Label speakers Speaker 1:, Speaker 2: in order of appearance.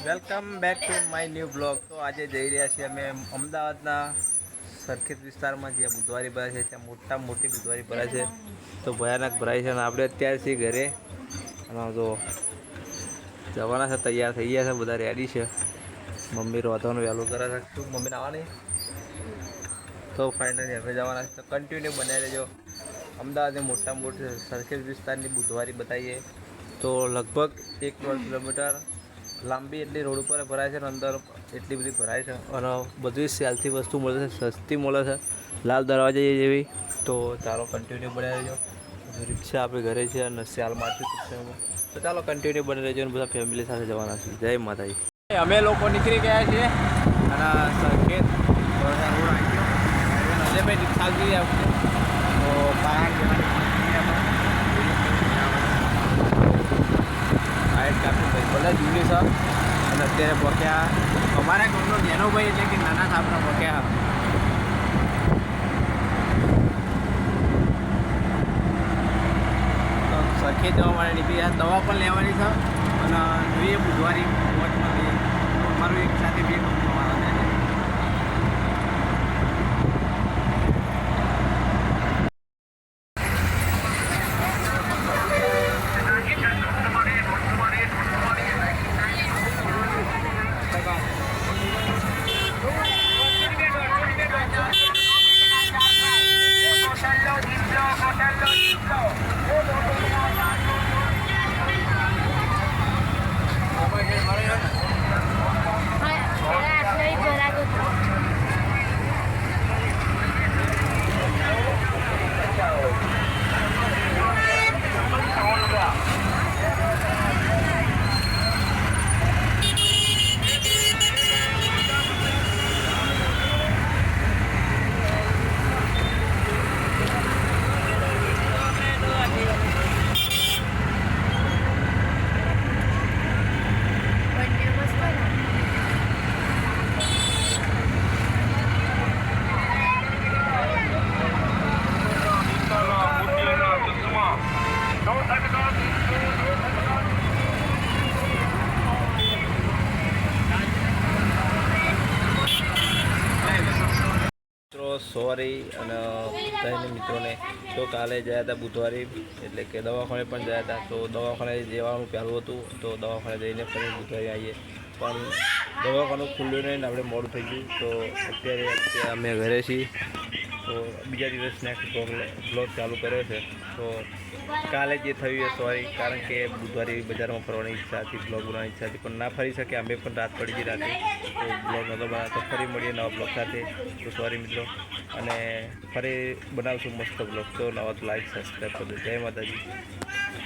Speaker 1: Welcome back to my new blog. તો આજે જઈ રહ્યા છીએ અમે અમદાવાદના સરખેજ વિસ્તારમાં જ્યાં બુધવારી ભરાય છે, ત્યાં મોટામાં મોટી બુધવારી ભરાય છે. તો ભયાનક ભરાય છે અને આપણે અત્યારથી ઘરે અને તો જવાના છે, તૈયાર થઈ ગયા છે, બધા રેડી છે. મમ્મી રોધવાનું વહેલું કરે છે. શું મમ્મીને આવવાની? તો ફાઇનલી હવે જવાના છે. તો કન્ટિન્યુ બનાવી રહેજો. અમદાવાદની મોટામાં મોટી સરખેજ વિસ્તારની બુધવારી બતાવીએ. તો લગભગ 1.5 કિલોમીટર લાંબી એટલી રોડ ઉપર ભરાય છે અને અંદર એટલી બધી ભરાય છે અને બધી સેલથી વસ્તુ મળે છે, સસ્તી મળે છે, લાલ દરવાજા જેવી. તો ચાલો કન્ટિન્યુ બની રહેજો. રિક્ષા આપણે ઘરે છે અને સેલ માર્કેટ છે. તો ચાલો કન્ટિન્યુ બની રહેજો અને બધા ફેમિલી સાથે જવાના છે. જય માતાજી. અમે લોકો નીકળી ગયા છીએ અને સરખેજ રોડ આવી ગયો. અજયભાઈ રિક્ષા જઈએ આપણે તો પહાડ કાપી બધા જૂની છે અને અત્યારે પહોંચ્યા અમારા ગામનો નેનો ભાઈ એટલે કે નાના સાપના પહોંચ્યા. તો સરખેજ જવા માટે નીકળી ગયા. દવા પણ લેવાની છે અને જોઈએ બુધવારી વોચમાં લઈએ. અમારું એક સાથે બે કંપનીવાળા થાય છે. સોરી અને બધાને મિત્રોને તો કાલે ગયા હતા બુધવારે એટલે કે દવાખાને પણ ગયા હતા. તો દવાખાને જવાનું પહેલું હતું તો દવાખાને જઈને ફરી બુધવારે આવીએ પણ દવાખાનું ખુલ્લું નહીં ને આપણે મોડું થઈ ગયું. તો અત્યારે અમે ઘરે છીએ. તો બીજા દિવસ નેક્સ્ટ બ્લોગ ચાલુ કર્યો છે. તો કાલે જે થયું એ સોરી, કારણ કે બુધવારે બજારમાં ફરવાની ઈચ્છા હતી, બ્લોગ બનાવવાની ઈચ્છા હતી પણ ના ફરી શકે. અમે પણ રાત પડી ગઈ રાતે તો બ્લોગ નહોતો બનાવતો. ફરી મળીએ નવા બ્લોગ સાથે. તો સોરી મિત્રો અને ફરી બનાવશું મસ્ત બ્લોગ. તો નવા તો લાઈક સબસ્ક્રાઈબ કરજો. જય માતાજી.